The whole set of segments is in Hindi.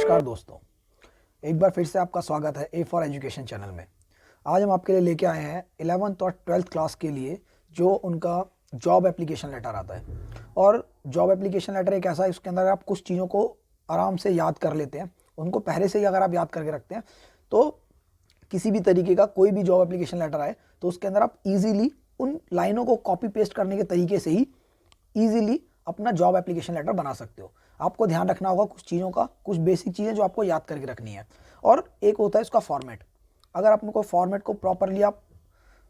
नमस्कार दोस्तों, एक बार फिर से आपका स्वागत है ए फॉर एजुकेशन चैनल में। आज हम आपके लिए लेके आए हैं 11th और 12th क्लास के लिए जो उनका जॉब एप्लीकेशन लेटर आता है। और जॉब एप्लीकेशन लेटर एक ऐसा है, उसके अंदर आप कुछ चीज़ों को आराम से याद कर लेते हैं। उनको पहले से ही अगर आप याद करके रखते हैं तो किसी भी तरीके का कोई भी जॉब एप्लीकेशन लेटर आए तो उसके अंदर आप ईजिली उन लाइनों को कॉपी पेस्ट करने के तरीके से ही ईजिली अपना जॉब एप्लीकेशन लेटर बना सकते हो। आपको ध्यान रखना होगा कुछ चीज़ों का, कुछ बेसिक चीज़ें जो आपको याद करके रखनी है। और एक होता है इसका फॉर्मेट। अगर आप उनको फॉर्मेट को प्रॉपरली आप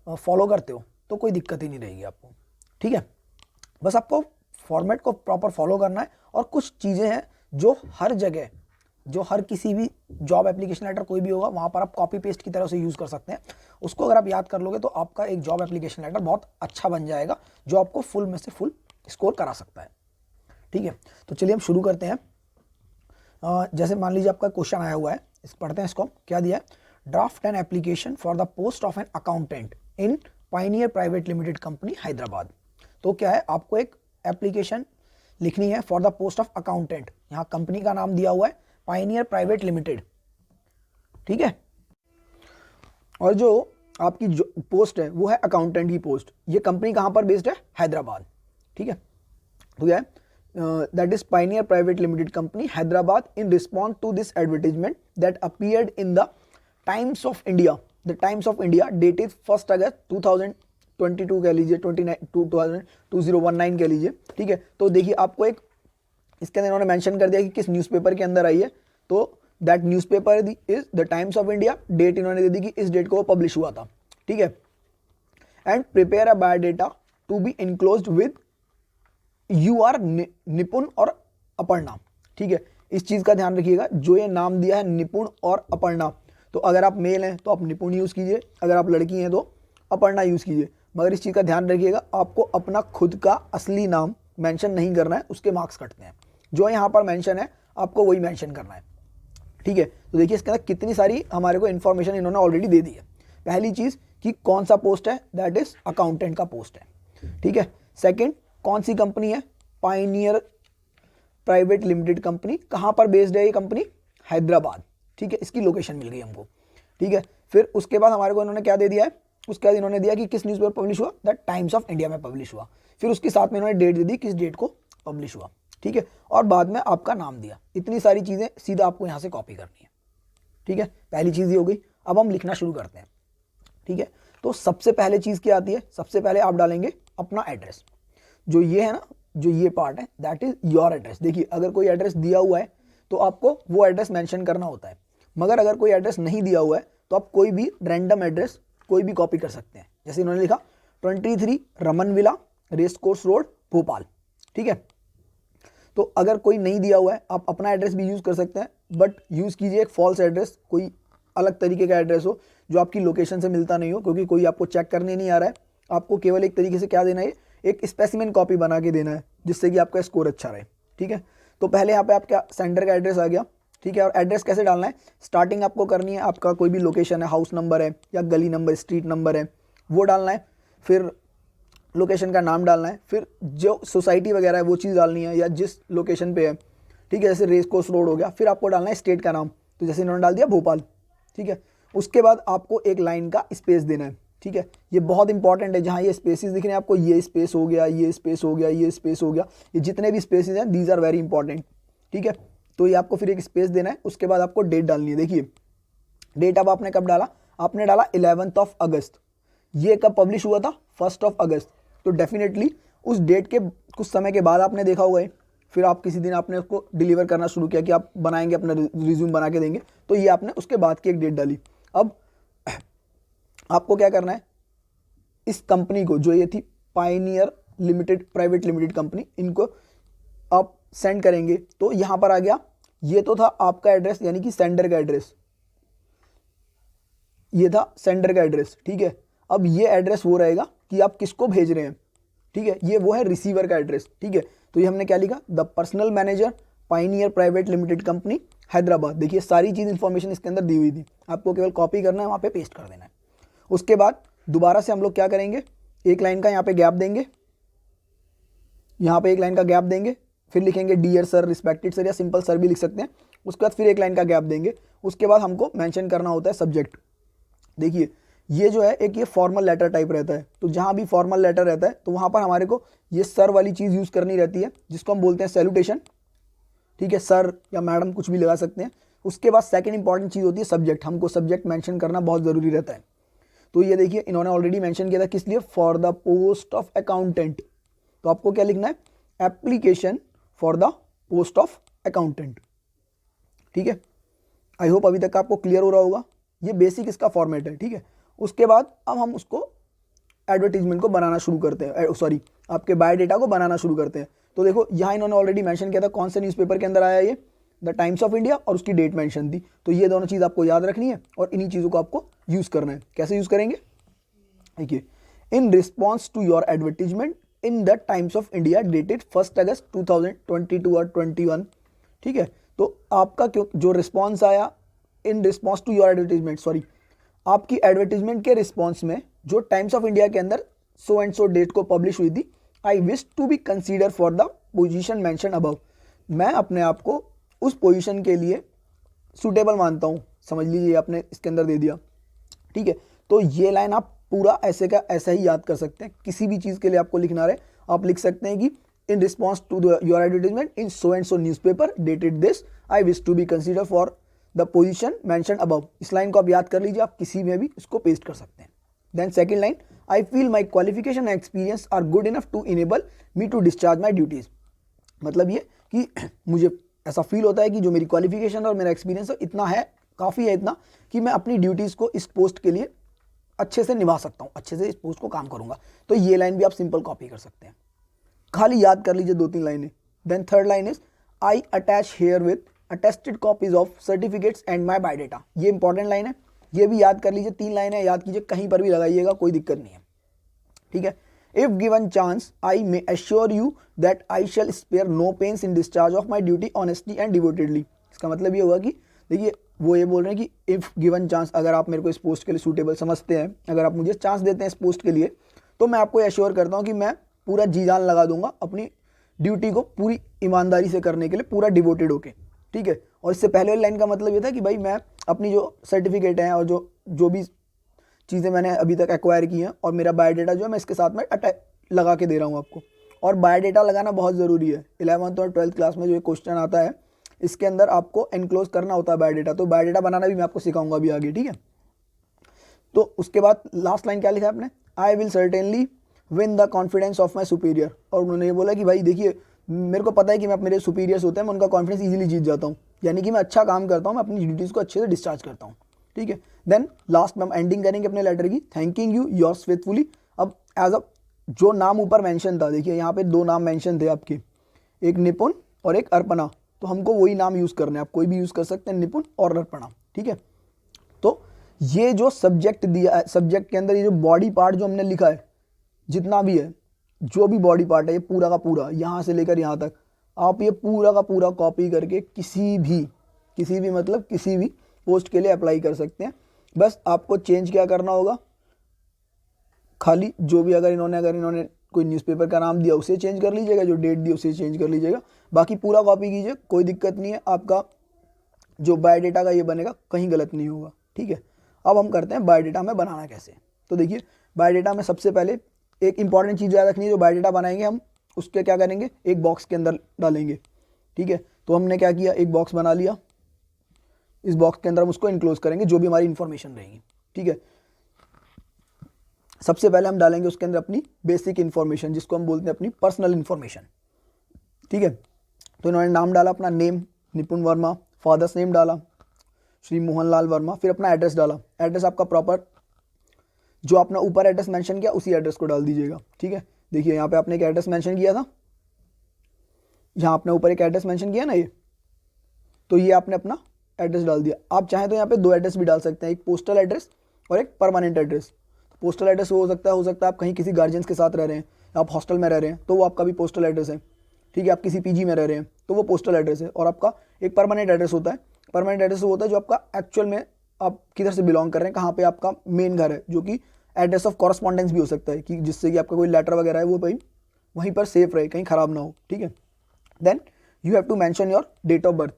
फॉलो करते हो तो कोई दिक्कत ही नहीं रहेगी आपको। ठीक है, बस आपको फॉर्मेट को प्रॉपर फॉलो करना है। और कुछ चीज़ें हैं जो हर जगह, जो हर किसी भी जॉब एप्लीकेशन लेटर कोई भी होगा वहाँ पर आप कॉपी पेस्ट की तरह से यूज़ कर सकते हैं। उसको अगर आप याद कर लोगे तो आपका एक जॉब एप्लीकेशन लेटर बहुत अच्छा बन जाएगा, जो आपको फुल में से फुल स्कोर करा सकता है। ठीक है, तो चलिए हम शुरू करते हैं। जैसे मान लीजिए आपका क्वेश्चन आया हुआ है, पढ़ते हैं इसको। क्या दिया है? Draft an application for the post of an accountant in Pioneer private limited company Hyderabad. तो क्या है, आपको एक एप्लीकेशन लिखनी है for the post of accountant. यहाँ कंपनी का नाम दिया हुआ है पायनियर प्राइवेट लिमिटेड। ठीक है, और जो आपकी जो पोस्ट है वो है अकाउंटेंट की पोस्ट। ये कंपनी कहाँ पर बेस्ड है? हैदराबाद। ठीक है, तो क्या है, that is Pioneer Private Limited Company Hyderabad in response to this advertisement that appeared in the Times of India. The Times of India dated 1st August 2022 कह लीजिए, 2019 कह लीजिए। ठीक है, तो देखिए आपको एक इसके अंदर इन्होंने मेंशन कर दिया कि किस न्यूज़पेपर के अंदर आई है। तो that newspaper is the Times of India. Date इन्होंने दे दी कि इस डेट को वो पब्लिश हुआ था। ठीक है, and prepare a biodata to be enclosed with you are Nipun और अपर्णा। ठीक है, इस चीज़ का ध्यान रखिएगा, जो ये नाम दिया है निपुण और अपर्णा, तो अगर आप मेल हैं तो आप निपुण यूज़ कीजिए, अगर आप लड़की हैं तो अपर्णा यूज़ कीजिए। मगर इस चीज़ का ध्यान रखिएगा, आपको अपना खुद का असली नाम मेंशन नहीं करना है, उसके मार्क्स कटते हैं। जो यहाँ पर मेंशन है आपको वही मेंशन करना है। ठीक है, तो देखिए इसके अंदर कितनी सारी हमारे को इन्फॉर्मेशन इन्होंने ऑलरेडी दे दी है। पहली चीज़ कि कौन सा पोस्ट है, दैट इज अकाउंटेंट का पोस्ट है। ठीक है, सेकेंड कौन सी कंपनी है? Pioneer private limited company. कहाँ पर बेस्ड है ये कंपनी? हैदराबाद। ठीक है, इसकी लोकेशन मिल गई हमको। ठीक है, फिर उसके बाद हमारे को इन्होंने क्या दे दिया है? उसके बाद इन्होंने दिया कि किस न्यूज़पेपर पब्लिश हुआ, द टाइम्स ऑफ इंडिया में पब्लिश हुआ। फिर उसके साथ में इन्होंने डेट दे दी किस डेट को पब्लिश हुआ। ठीक है, और बाद में आपका नाम दिया। इतनी सारी चीज़ें सीधा आपको यहाँ से कॉपी करनी है। ठीक है, पहली चीज़ ये हो गई। अब हम लिखना शुरू करते हैं। ठीक है, तो सबसे पहले चीज़ क्या आती है? सबसे पहले आप डालेंगे अपना एड्रेस। जो ये है ना, जो ये पार्ट है, दैट इज योर एड्रेस। देखिए अगर कोई एड्रेस दिया हुआ है तो आपको वो एड्रेस मेंशन करना होता है, मगर अगर कोई एड्रेस नहीं दिया हुआ है तो आप कोई भी रैंडम एड्रेस कोई भी कॉपी कर सकते हैं। जैसे इन्होंने लिखा 23 Raman villa, race course road, Bhopal. ठीक है, तो अगर कोई नहीं दिया हुआ है आप अपना एड्रेस भी यूज़ कर सकते हैं, बट यूज़ कीजिए एक फॉल्स एड्रेस, कोई अलग तरीके का एड्रेस हो जो आपकी लोकेशन से मिलता नहीं हो, क्योंकि कोई आपको चेक करने नहीं आ रहा है। आपको केवल एक तरीके से क्या देना है, एक स्पेसिमेन कॉपी बना के देना है, जिससे कि आपका स्कोर अच्छा रहे। ठीक है, तो पहले यहाँ पे आपका सेंटर का एड्रेस आ गया। ठीक है, और एड्रेस कैसे डालना है? स्टार्टिंग आपको करनी है, आपका कोई भी लोकेशन है, हाउस नंबर है या गली नंबर, स्ट्रीट नंबर है, वो डालना है। फिर लोकेशन का नाम डालना है, फिर जो सोसाइटी वगैरह है वो चीज़ डालनी है, या जिस लोकेशन पे है। ठीक है, जैसे रेस कोर्स रोड हो गया। फिर आपको डालना है स्टेट का नाम, तो जैसे इन्होंने डाल दिया भोपाल। ठीक है, उसके बाद आपको एक लाइन का स्पेस देना है। ठीक है, ये बहुत इंपॉर्टेंट है। जहाँ ये स्पेसेस दिख रहे हैं आपको, ये स्पेस हो गया, ये स्पेस हो गया, ये स्पेस हो गया, ये जितने भी स्पेसेस हैं दीज आर वेरी इंपॉर्टेंट। ठीक है, तो ये आपको फिर एक स्पेस देना है। उसके बाद आपको डेट डालनी है। देखिए डेट अब आपने कब डाला? आपने डाला 11 अगस्त। ये कब पब्लिश हुआ था? 1 अगस्त। तो डेफिनेटली उस डेट के कुछ समय के बाद आपने देखा होगा। फिर आप किसी दिन आपने उसको डिलीवर करना शुरू किया कि आप बनाएंगे, अपना रिज्यूम बना के देंगे, तो ये आपने उसके बाद की एक डेट डाली। अब आपको क्या करना है, इस कंपनी को, जो ये थी Pioneer limited private limited company, इनको आप सेंड करेंगे। तो यहाँ पर आ गया, ये तो था आपका एड्रेस, यानी कि सेंडर का एड्रेस, ये था सेंडर का एड्रेस। ठीक है, अब ये एड्रेस वो रहेगा कि आप किसको भेज रहे हैं। ठीक है, ये वो है रिसीवर का एड्रेस। ठीक है, तो ये हमने क्या लिखा? The personal manager Pioneer private limited company Hyderabad. देखिए सारी चीज़ इंफॉर्मेशन इसके अंदर दी हुई थी, आपको केवल कॉपी करना है, वहाँ पे पेस्ट कर देना है। उसके बाद दोबारा से हम लोग क्या करेंगे, एक लाइन का यहाँ पे गैप देंगे, यहाँ पे एक लाइन का गैप देंगे, फिर लिखेंगे डियर सर, रिस्पेक्टेड सर, या सिंपल सर भी लिख सकते हैं। उसके बाद फिर एक लाइन का गैप देंगे, उसके बाद हमको मेंशन करना होता है सब्जेक्ट। देखिए ये जो है एक ये फॉर्मल लेटर टाइप रहता है, तो जहाँ भी फॉर्मल लेटर रहता है तो वहाँ पर हमारे को ये सर वाली चीज़ यूज़ करनी रहती है, जिसको हम बोलते हैं सैल्यूटेशन। ठीक है, सर या मैडम कुछ भी लगा सकते हैं। उसके बाद सेकंड इंपॉर्टेंट चीज़ होती है सब्जेक्ट, हमको सब्जेक्ट मेंशन करना बहुत ज़रूरी रहता है। तो ये देखिए इन्होंने ऑलरेडी मेंशन किया था, किस लिए, for the post of accountant. तो आपको क्या लिखना है, application for the post of accountant. ठीक है, आई होप अभी तक आपको क्लियर हो रहा होगा। ये बेसिक इसका फॉर्मेट है। ठीक है, उसके बाद अब हम उसको एडवर्टीजमेंट को बनाना शुरू करते हैं, सॉरी आपके बायोडेटा को बनाना शुरू करते हैं। तो देखो यहाँ इन्होंने ऑलरेडी मेंशन किया था कौन से न्यूज़पेपर के अंदर आया ये, द टाइम्स ऑफ इंडिया, और उसकी डेट मेंशन थी। तो ये दोनों चीज़ आपको याद रखनी है और इन्हीं चीज़ों को आपको यूज़ करना है। कैसे यूज़ करेंगे, देखिए, in response to your advertisement in the Times of India dated 1 August 2022 और 21। ठीक है, तो आपका क्यों जो रिस्पॉन्स आया in response to your advertisement, sorry आपकी एडवर्टीजमेंट के रिस्पॉन्स में जो टाइम्स ऑफ इंडिया के अंदर सो एंड सो डेट को पब्लिश हुई थी, I wish to be consider for the position mention above. मैं अपने आप को उस पोजीशन के लिए सूटेबल मानता हूँ, समझ लीजिए आपने इसके अंदर दे दिया। ठीक है, तो ये लाइन आप पूरा ऐसे का ऐसा ही याद कर सकते हैं। किसी भी चीज़ के लिए आपको लिखना रहे आप लिख सकते हैं कि in response to your advertisement in so and so newspaper dated this, I wish to be consider for the position mention above. इस लाइन को आप याद कर लीजिए, आप किसी में भी इसको पेस्ट कर सकते हैं। Then second line, I feel my qualification and experience are good enough to enable me to discharge my duties. मतलब ये कि मुझे ऐसा फील होता है कि जो मेरी क्वालिफिकेशन और मेरा एक्सपीरियंस है इतना है, काफ़ी है इतना कि मैं अपनी ड्यूटीज़ को इस पोस्ट के लिए अच्छे से निभा सकता हूँ, अच्छे से इस पोस्ट को काम करूँगा। तो ये लाइन भी आप सिंपल कॉपी कर सकते हैं, खाली याद कर लीजिए 2-3 लाइनें। Then third line is, I attach here with attested copies of certificates and my biodata. ये इंपॉर्टेंट लाइन है, ये भी याद कर लीजिए, 3 लाइनें याद कीजिए, कहीं पर भी लगाइएगा, कोई दिक्कत नहीं है। ठीक है, if given chance I may assure you that I shall spare no pains in discharge of my duty honestly and devotedly. इसका मतलब ये होगा कि देखिए वो ये बोल रहे हैं कि इफ़ गिवन चांस, अगर आप मेरे को इस पोस्ट के लिए सूटेबल समझते हैं, अगर आप मुझे चांस देते हैं इस पोस्ट के लिए, तो मैं आपको एश्योर करता हूँ कि मैं पूरा जी जान लगा दूंगा अपनी ड्यूटी को पूरी ईमानदारी से करने के लिए, पूरा डिवोटेड होके। ठीक है, और इससे पहले वाली लाइन का मतलब ये था कि भाई मैं अपनी जो सर्टिफिकेट हैं और जो भी चीज़ें मैंने अभी तक एक्वायर की हैं और मेरा बायोडेटा जो है मैं इसके साथ में लगा के दे रहा हूँ आपको। और बायोडेटा लगाना बहुत ज़रूरी है। 11th और 12th क्लास में जो क्वेश्चन आता है इसके अंदर आपको एनक्लोज करना होता है बायोडेटा, तो बायोडेटा बनाना भी मैं आपको सिखाऊंगा अभी आगे। ठीक है, तो उसके बाद लास्ट लाइन क्या लिखा है आपने, I will certainly win the confidence of my superior. और उन्होंने ये बोला कि भाई देखिए मेरे को पता है कि मैं मेरे सुपीरियर्स होते हैं, मैं उनका कॉन्फिडेंस इजीली जीत जाता हूँ, यानी कि मैं अच्छा काम करता हूँ, मैं अपनी ड्यूटीज़ को अच्छे से डिस्चार्ज करता हूँ। ठीक है, देन लास्ट में हम एंडिंग करेंगे अपने लेटर की, थैंकिंग यू योर्स फेथफुली। अब एज अ जो नाम ऊपर मेंशन था, देखिए यहाँ पे 2 नाम मेंशन थे आपके, एक निपुण और एक अर्पणा, तो हमको वही नाम यूज़ करने हैं, आप कोई भी यूज़ कर सकते हैं, निपुण और अर्पणा। ठीक है, तो ये जो सब्जेक्ट दिया है, सब्जेक्ट के अंदर ये जो बॉडी पार्ट जो हमने लिखा है, जितना भी है, जो भी बॉडी पार्ट है, ये पूरा का पूरा यहाँ से लेकर यहाँ तक आप ये पूरा का पूरा कॉपी करके किसी भी मतलब किसी भी पोस्ट के लिए अप्लाई कर सकते हैं। बस आपको चेंज क्या करना होगा, खाली जो भी अगर इन्होंने कोई न्यूज़पेपर का नाम दिया उसे चेंज कर लीजिएगा, जो डेट दी उसे चेंज कर लीजिएगा, बाकी पूरा कॉपी कीजिए, कोई दिक्कत नहीं है, आपका जो बायोडेटा का ये बनेगा कहीं गलत नहीं होगा। ठीक है, अब हम करते हैं बायोडेटा में बनाना कैसे। तो देखिए बायोडेटा में सबसे पहले एक इंपॉर्टेंट चीज़ याद रखनी है, जो बायोडेटा बनाएंगे हम उसके क्या करेंगे, एक बॉक्स के अंदर डालेंगे। ठीक है, तो हमने क्या किया, एक बॉक्स बना लिया, इस बॉक्स के अंदर हम उसको इनक्लोज करेंगे जो भी हमारी इन्फॉर्मेशन रहेगी। ठीक है, सबसे पहले हम डालेंगे उसके अंदर अपनी बेसिक इन्फॉर्मेशन, जिसको हम बोलते हैं अपनी पर्सनल इन्फॉर्मेशन। ठीक है, तो इन्होंने नाम डाला अपना, नेम निपुण वर्मा, फादर्स नेम डाला श्री मोहनलाल वर्मा, फिर अपना एड्रेस डाला, एड्रेस आपका प्रॉपर जो आपने ऊपर एड्रेस मेंशन किया उसी एड्रेस को डाल दीजिएगा। ठीक है, देखिए यहाँ पे आपने एक एड्रेस मेंशन किया था, यहाँ आपने ऊपर एक एड्रेस मेंशन किया ना, ये तो ये आपने अपना एड्रेस डाल दिया। आप चाहें तो यहाँ पे 2 एड्रेस भी डाल सकते हैं, एक पोस्टल एड्रेस और एक परमानेंट एड्रेस। पोस्टल एड्रेस हो सकता है आप कहीं किसी गार्जियंस के साथ रह रहे हैं, आप हॉस्टल में रह रहे हैं तो वो आपका भी पोस्टल एड्रेस है। ठीक है, आप किसी पीजी में रह रहे हैं तो वो पोस्टल एड्रेस है, और आपका एक परमानेंट एड्रेस होता है। परमानेंट एड्रेस वो होता है जो आपका एक्चुअल में आप किधर से बिलोंग कर रहे हैं, कहाँ पे आपका मेन घर है, जो कि एड्रेस ऑफ कॉरस्पॉन्डेंस भी हो सकता है, कि जिससे कि आपका कोई लेटर वगैरह है वो भाई वहीं पर सेफ रहे, कहीं ख़राब ना हो। ठीक है, then you have to mention your date of birth.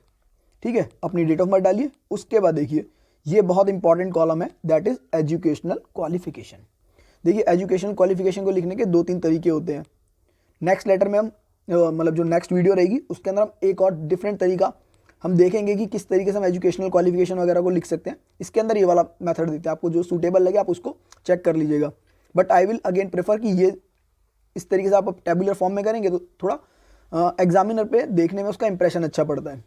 ठीक है, अपनी डेट ऑफ बर्थ डालिए। उसके बाद देखिए ये बहुत इंपॉर्टेंट कॉलम है, दैट इज एजुकेशनल क्वालिफिकेशन। देखिए एजुकेशनल क्वालिफिकेशन को लिखने के 2-3 तरीके होते हैं। नेक्स्ट लेटर में हम मतलब जो नेक्स्ट वीडियो रहेगी उसके अंदर हम एक और डिफरेंट तरीका हम देखेंगे कि किस तरीके से हम एजुकेशनल क्वालिफिकेशन वगैरह को लिख सकते हैं। इसके अंदर ये वाला मेथड देते हैं, आपको जो सूटेबल लगे आप उसको चेक कर लीजिएगा। But I will again prefer कि ये इस तरीके से आप टेबुलर फॉर्म में करेंगे तो थोड़ा एग्जामिनर पे देखने में उसका इंप्रेशन अच्छा पड़ता है।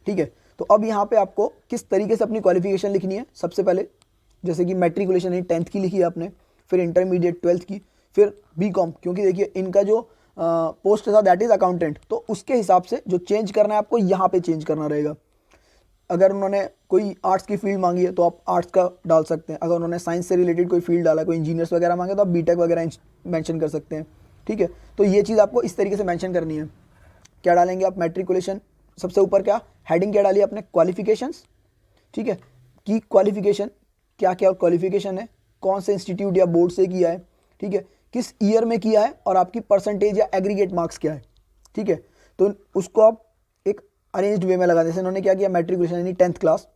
ठीक है, तो अब यहाँ पे आपको किस तरीके से अपनी क्वालिफिकेशन लिखनी है। सबसे पहले जैसे कि मैट्रिकुलेशन है 10th की लिखी है आपने, फिर इंटरमीडिएट 12th की, फिर बीकॉम, क्योंकि देखिए इनका जो पोस्ट था दैट इज अकाउंटेंट, तो उसके हिसाब से जो चेंज करना है आपको यहाँ पे चेंज करना रहेगा। अगर उन्होंने कोई आर्ट्स की फील्ड मांगी है तो आप आर्ट्स का डाल सकते हैं। अगर उन्होंने साइंस से रिलेटेड कोई फील्ड डाला है, कोई इंजीनियर्स वगैरह मांगे तो आप बीटेक वगैरह मेंशन कर सकते हैं। ठीक है, तो ये चीज़ आपको इस तरीके से मेंशन करनी है। क्या डालेंगे आप, मैट्रिकुलेशन, सबसे ऊपर क्या हेडिंग क्या डाली आपने, क्वालिफिकेशंस। ठीक है, कि क्वालिफिकेशन क्या क्या क्वालिफिकेशन है, कौन से इंस्टीट्यूट या बोर्ड से किया है, ठीक है, किस ईयर में किया है, और आपकी परसेंटेज या एग्रीगेट मार्क्स क्या है। ठीक है, तो उसको आप एक अरेंज्ड वे में लगा, जैसे इन्होंने क्या किया, मैट्रिकुलेशन यानी 10th क्लास,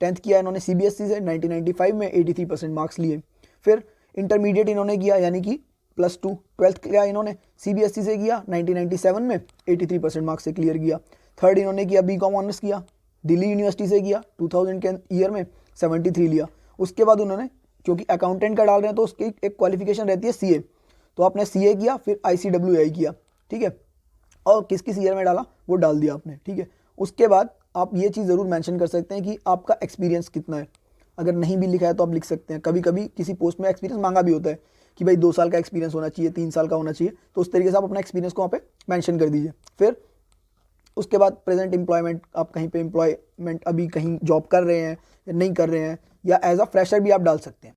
10th किया इन्होंने सीबीएसई से, 1995 में 83% मार्क्स लिए। फिर इंटरमीडिएट इन्होंने किया यानी कि +2, 12th किया इन्होंने सीबीएसई से किया, 1997 में 83% मार्क्स से क्लियर किया। थर्ड इन्होंने किया बीकॉम ऑनर्स किया, दिल्ली यूनिवर्सिटी से किया, 2000 के ईयर में 73 लिया। उसके बाद उन्होंने, क्योंकि अकाउंटेंट का डाल रहे हैं तो उसकी एक क्वालिफिकेशन रहती है सीए, तो आपने सीए किया, फिर ICWI किया। ठीक है, और किस किस ईयर में डाला वो डाल दिया आपने। ठीक है, उसके बाद आप ये चीज़ ज़रूर मेंशन कर सकते हैं कि आपका एक्सपीरियंस कितना है। अगर नहीं भी लिखा है तो आप लिख सकते हैं, कभी कभी किसी पोस्ट में एक्सपीरियंस मांगा भी होता है कि भाई 2 साल का एक्सपीरियंस होना चाहिए, 3 साल का होना चाहिए, तो उस तरीके से आप अपना एक्सपीरियंस को वहाँ पे मेंशन कर दीजिए। फिर उसके बाद प्रेजेंट एम्प्लॉयमेंट, आप कहीं पे एम्प्लॉयमेंट अभी कहीं जॉब कर रहे हैं या नहीं कर रहे हैं, या एज अ फ्रेशर भी आप डाल सकते हैं।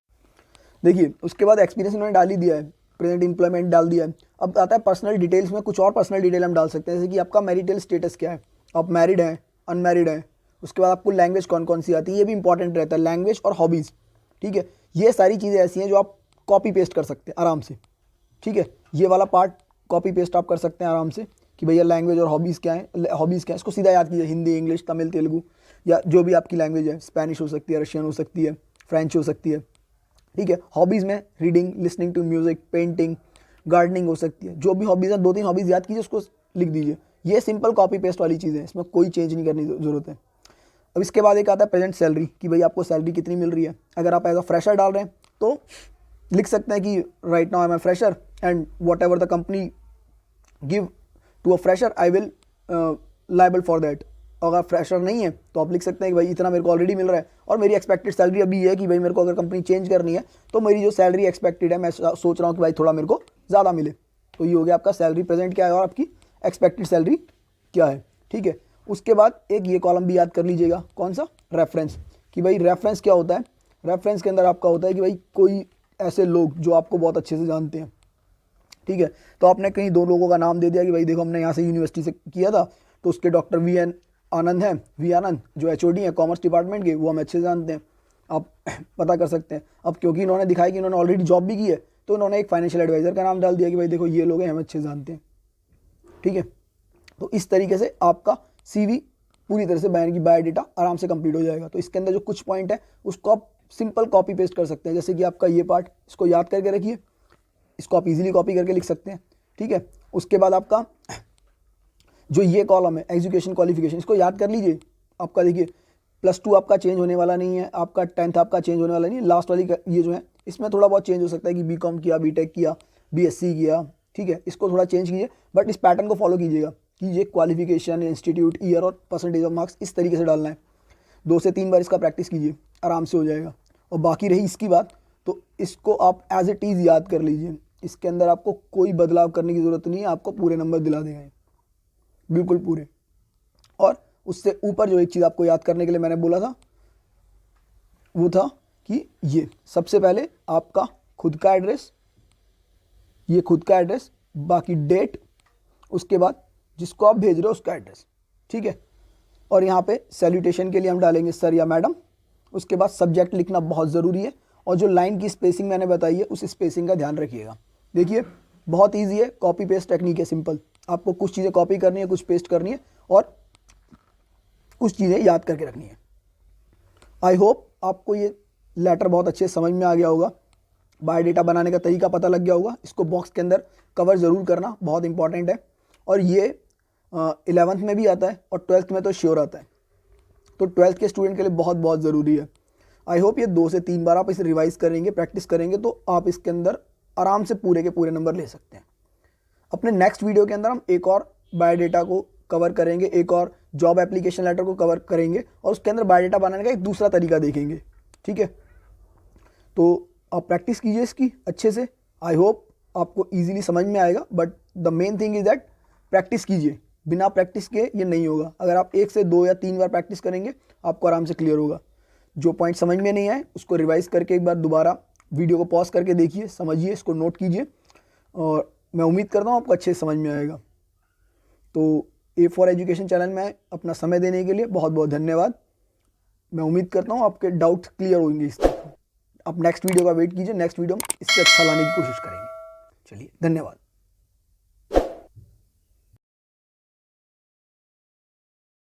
देखिए उसके बाद एक्सपीरियंस उन्होंने डाल ही दिया है, प्रेजेंट एम्प्लॉयमेंट डाल दिया है। अब आता है पर्सनल डिटेल्स में, कुछ और पर्सनल डिटेल हम डाल सकते हैं, जैसे कि आपका मैरिटल स्टेटस क्या है, आप मैरिड हैं, अनमैरिड हैं। उसके बाद आपको लैंग्वेज कौन कौन सी आती है, ये भी इंपॉर्टेंट रहता है, लैंग्वेज और हॉबीज़। ठीक है, ये सारी चीज़ें ऐसी हैं जो आप कॉपी पेस्ट कर सकते हैं आराम से। ठीक है, ये वाला पार्ट कॉपी पेस्ट आप कर सकते हैं आराम से कि भैया लैंग्वेज और हॉबीज़ क्या है, हॉबीज़ क्या है, इसको सीधा याद कीजिए, हिंदी, इंग्लिश, तमिल, तेलुगु, या जो भी आपकी लैंग्वेज है, स्पेनिश हो सकती है, रशियन हो सकती है, फ्रेंच हो सकती है। ठीक है, हॉबीज़ में reading, listening to music, painting, gardening हो सकती है। जो भी हॉबीज़ हैं 2-3 हॉबीज़ याद कीजिए, उसको लिख दीजिए। ये सिंपल कॉपी पेस्ट वाली चीज़ें हैं, इसमें कोई चेंज नहीं करनी ज़रूरत है। अब इसके बाद एक आता है प्रेजेंट सैलरी, कि भाई आपको सैलरी कितनी मिल रही है। अगर आप एज अ फ्रेशर डाल रहे हैं तो लिख सकते हैं कि right now I am a fresher and whatever the company give to a fresher I will liable for that. अगर फ्रेशर नहीं है तो आप लिख सकते हैं कि भाई इतना मेरे को ऑलरेडी मिल रहा है और मेरी एक्सपेक्टेड सैलरी अभी है कि भाई मेरे को अगर कंपनी चेंज करनी है तो मेरी जो सैलरी एक्सपेक्टेड है मैं सोच रहा हूँ कि भाई थोड़ा मेरे को ज़्यादा मिले। तो ये हो गया आपका सैलरी प्रेजेंट क्या है और आपकी एक्सपेक्टेड सैलरी क्या है। ठीक है, उसके बाद एक ये कॉलम भी याद कर लीजिएगा, कौन सा, रेफरेंस, कि भाई रेफरेंस क्या होता है। रेफरेंस के अंदर आपका होता है कि भाई कोई ऐसे लोग जो आपको बहुत अच्छे से जानते हैं। ठीक है, तो आपने कहीं 2 लोगों का नाम दे दिया कि भाई देखो हमने यहाँ से यूनिवर्सिटी से किया था, तो उसके डॉक्टर VN आनंद हैं, वी आनंद जो HOD हैं कॉमर्स डिपार्टमेंट के, वो हम अच्छे से जानते हैं, आप पता कर सकते हैं। अब क्योंकि इन्होंने दिखाया कि इन्होंने ऑलरेडी जॉब भी की है तो इन्होंने एक फाइनेंशियल एडवाइज़र का नाम डाल दिया कि भाई देखो ये लोग हैं, हम अच्छे से जानते हैं। ठीक है, तो इस तरीके से आपका CV पूरी तरह से बयान की बायोडाटा आराम से कंप्लीट हो जाएगा। तो इसके अंदर जो कुछ पॉइंट है उसको आप सिंपल कॉपी पेस्ट कर सकते हैं, जैसे कि आपका ये पार्ट, इसको याद करके रखिए, इसको आप इजीली कॉपी करके लिख सकते हैं। ठीक है, उसके बाद आपका जो ये कॉलम है एजुकेशन क्वालिफिकेशन, इसको याद कर लीजिए। आपका देखिए +2 आपका चेंज होने वाला नहीं है, आपका 10th आपका चेंज होने वाला नहीं है, लास्ट वाली ये जो है इसमें थोड़ा बहुत चेंज हो सकता है कि बीकॉम किया, बीटेक किया, BSc किया। ठीक है, इसको थोड़ा चेंज कीजिए, बट इस पैटर्न को फॉलो कीजिएगा कि ये क्वालिफिकेशन, इंस्टीट्यूट, ईयर और परसेंटेज ऑफ मार्क्स इस तरीके से डालना है। 2 से 3 बार इसका प्रैक्टिस कीजिए, आराम से हो जाएगा। और बाकी रही इसकी बात, तो इसको आप एज इट इज़ याद कर लीजिए, इसके अंदर आपको कोई बदलाव करने की ज़रूरत नहीं है, आपको पूरे नंबर दिला देगा बिल्कुल पूरे। और उससे ऊपर जो एक चीज़ आपको याद करने के लिए मैंने बोला था वो था कि ये सबसे पहले आपका खुद का एड्रेस, ये खुद का एड्रेस, बाकी डेट, उसके बाद जिसको आप भेज रहे हो उसका एड्रेस। ठीक है, और यहाँ पे सैल्यूटेशन के लिए हम डालेंगे सर या मैडम। उसके बाद सब्जेक्ट लिखना बहुत ज़रूरी है, और जो लाइन की स्पेसिंग मैंने बताई है उस स्पेसिंग का ध्यान रखिएगा। देखिए बहुत ईजी है, कॉपी पेस्ट टेक्निक है, सिंपल। आपको कुछ चीज़ें कॉपी करनी है, कुछ पेस्ट करनी है, और कुछ चीज़ें याद करके रखनी है। आई होप आपको ये लेटर बहुत अच्छे समझ में आ गया होगा, बायोडेटा बनाने का तरीका पता लग गया होगा। इसको बॉक्स के अंदर कवर ज़रूर करना, बहुत इंपॉर्टेंट है। और ये 11th में भी आता है और 12th में तो श्योर आता है, तो 12th के स्टूडेंट के लिए बहुत बहुत ज़रूरी है। आई होप ये 2 से 3 बार आप इसे रिवाइज़ करेंगे, प्रैक्टिस करेंगे, तो आप इसके अंदर आराम से पूरे के पूरे नंबर ले सकते हैं। अपने नेक्स्ट वीडियो के अंदर हम एक और बायोडेटा को कवर करेंगे, एक और जॉब एप्लीकेशन लेटर को कवर करेंगे और उसके अंदर बायोडेटा बनाने का एक दूसरा तरीका देखेंगे। ठीक है, तो आप प्रैक्टिस कीजिए इसकी अच्छे से। आई होप आपको इजीली समझ में आएगा, but the main thing is that practice कीजिए। बिना प्रैक्टिस के ये नहीं होगा। अगर आप 1 से 2 या 3 बार प्रैक्टिस करेंगे आपको आराम से क्लियर होगा। जो पॉइंट समझ में नहीं आए उसको रिवाइज करके एक बार दोबारा वीडियो को पॉज करके देखिए, समझिए, इसको नोट कीजिए, और मैं उम्मीद करता हूँ आपको अच्छे से समझ में आएगा। तो A4 एजुकेशन चैनल में अपना समय देने के लिए बहुत बहुत धन्यवाद। मैं उम्मीद करता हूँ आपके डाउट्स क्लियर होंगे इस तरह। आप नेक्स्ट वीडियो का वेट कीजिए, नेक्स्ट वीडियो में इससे अच्छा लाने की कोशिश करेंगे। चलिए, धन्यवाद।